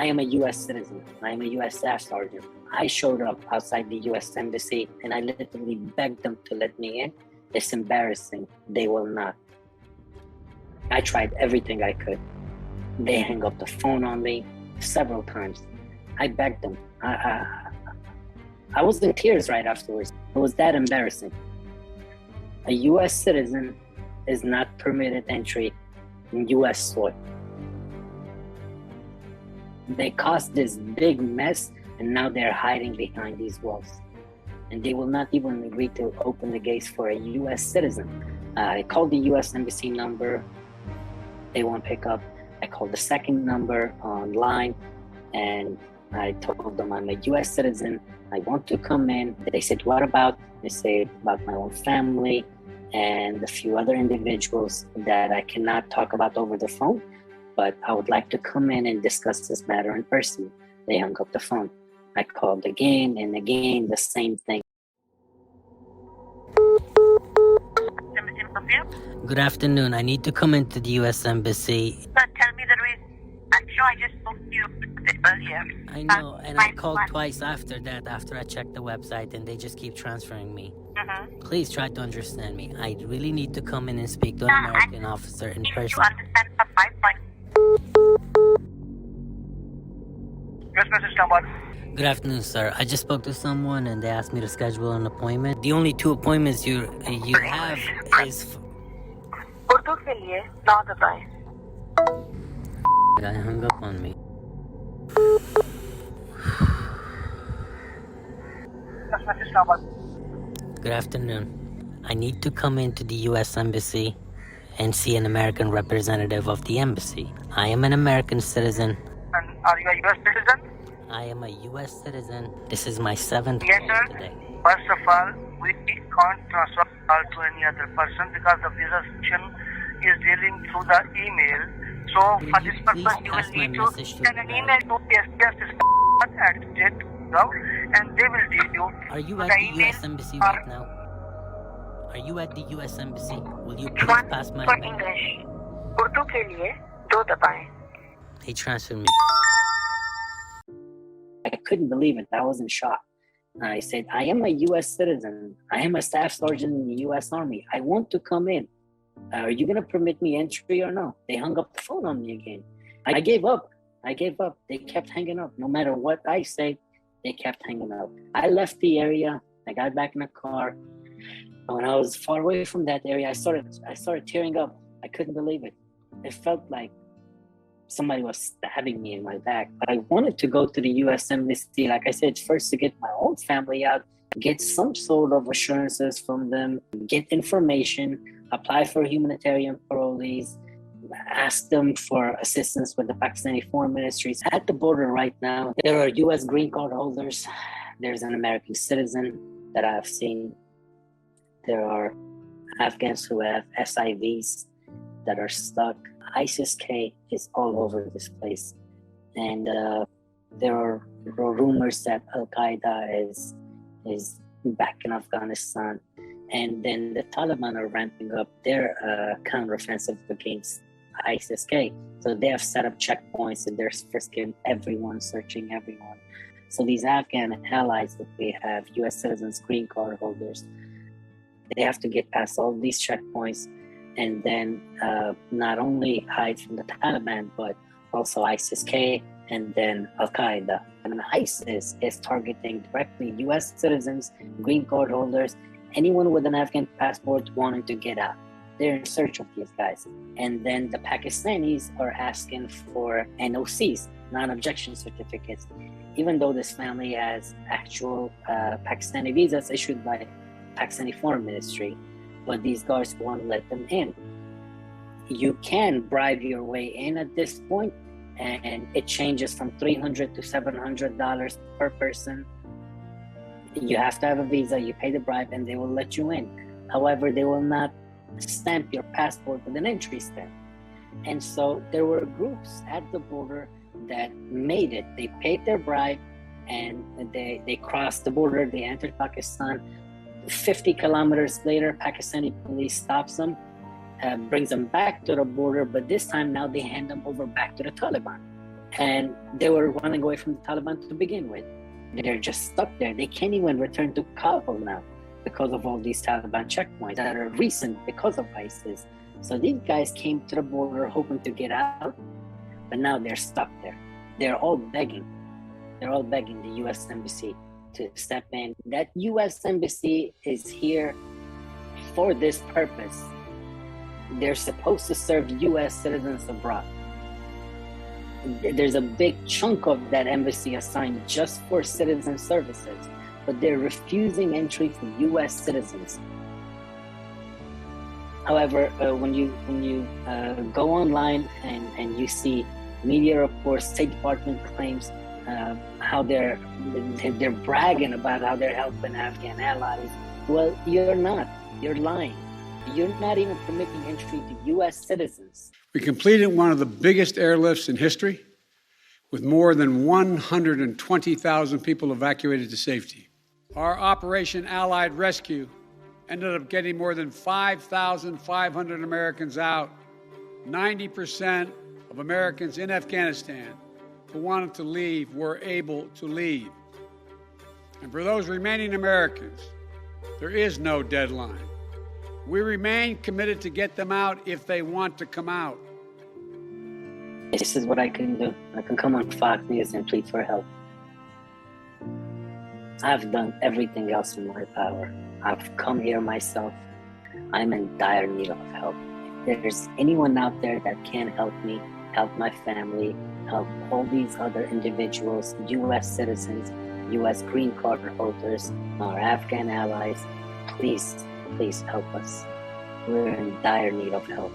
I am a U.S. citizen. I am a U.S. staff sergeant. I showed up outside the U.S. embassy and I literally begged them to let me in. It's embarrassing. They will not. I tried everything I could. They hung up the phone on me several times. I begged them. I was in tears right afterwards. It was that embarrassing. A U.S. citizen is not permitted entry in U.S. soil. They caused this big mess, and now they're hiding behind these walls. And they will not even agree to open the gates for a U.S. citizen. I called the U.S. embassy number. They won't pick up. I called the second number online, and I told them I'm a U.S. citizen. I want to come in. They said, what about? I said, about my own family and a few other individuals that I cannot talk about over the phone, but I would like to come in and discuss this matter in person. They hung up the phone. I called again and again, the same thing. Good afternoon. I need to come into the U.S. Embassy. Tell me the reason. I'm sure I just spoke to you earlier. I know, and I called twice after that, after I checked the website, and they just keep transferring me. Please try to understand me. I really need to come in and speak to an American officer in person. You understand the 5 point. Yes, Mrs. Tambor. Good afternoon, sir. I just spoke to someone and they asked me to schedule an appointment. The only 2 appointments you have is... Urdu ke liye na dabaye. Guy hung up on me. Yes, Mrs. Tambor. Good afternoon. I need to come into the U.S. Embassy and see an American representative of the embassy. I am an American citizen. And are you a U.S. citizen? I am a U.S. citizen. This is my 7th Yes, call sir. today. First of all, we can't transfer call to any other person because the visa section is dealing through the email. So for this purpose, you will need to send an email to PSPS@state.gov and they will deal you. Are you with at the the email U.S. Embassy or right now? Are you at the U.S. Embassy? Will you please pass my for email? English. Urdu ke liye 2 dabaye. They transferred me. I couldn't believe it. I was in shock. I said, I am a U.S. citizen. I am a staff sergeant in the U.S. Army. I want to come in. Are you going to permit me entry or no? They hung up the phone on me again. I gave up. They kept hanging up. No matter what I say, they kept hanging up. I left the area. I got back in the car. When I was far away from that area, I started tearing up. I couldn't believe it. It felt like somebody was stabbing me in my back. But I wanted to go to the U.S. Embassy, like I said, first to get my own family out, get some sort of assurances from them, get information, apply for humanitarian parolees, ask them for assistance with the Pakistani foreign ministries. At the border right now, there are U.S. green card holders. There's an American citizen that I've seen. There are Afghans who have SIVs that are stuck. ISIS-K is all over this place. And there are rumors that Al-Qaeda is back in Afghanistan. And then the Taliban are ramping up their counteroffensive against ISIS-K. So they have set up checkpoints and they're frisking everyone, searching everyone. So these Afghan allies that we have, U.S. citizens, green card holders, they have to get past all these checkpoints and then not only hide from the Taliban, but also ISIS-K and then Al-Qaeda. And ISIS is targeting directly U.S. citizens, green card holders, anyone with an Afghan passport wanting to get out. They're in search of these guys. And then the Pakistanis are asking for NOCs, non-objection certificates, even though this family has actual Pakistani visas issued by Pakistani Foreign Ministry, but these guards won't let them in. You can bribe your way in at this point, and it changes from $300 to $700 per person. You have to have a visa, you pay the bribe, and they will let you in. However, they will not stamp your passport with an entry stamp. And so there were groups at the border that made it. They paid their bribe, and they crossed the border, they entered Pakistan. 50 kilometers later, Pakistani police stops them, brings them back to the border, but this time now they hand them over back to the Taliban. And they were running away from the Taliban to begin with. They're just stuck there. They can't even return to Kabul now because of all these Taliban checkpoints that are recent because of ISIS. So these guys came to the border hoping to get out, but now they're stuck there. They're all begging. They're all begging the U.S. Embassy to step in. That U.S. Embassy is here for this purpose. They're supposed to serve U.S. citizens abroad. There's a big chunk of that embassy assigned just for citizen services, but they're refusing entry for U.S. citizens. However, when you go online and you see media reports, State Department claims how they're bragging about how they're helping Afghan allies. Well, you're not. You're lying. You're not even permitting entry to U.S. citizens. We completed one of the biggest airlifts in history, with more than 120,000 people evacuated to safety. Our Operation Allied Rescue ended up getting more than 5,500 Americans out. 90% of Americans in Afghanistan who wanted to leave were able to leave. And for those remaining Americans, there is no deadline. We remain committed to get them out if they want to come out. This is what I can do. I can come on Fox News and plead for help. I've done everything else in my power. I've come here myself. I'm in dire need of help. If there's anyone out there that can help me, help my family, help all these other individuals, U.S. citizens, U.S. green card holders, our Afghan allies, please help us. We're in dire need of help.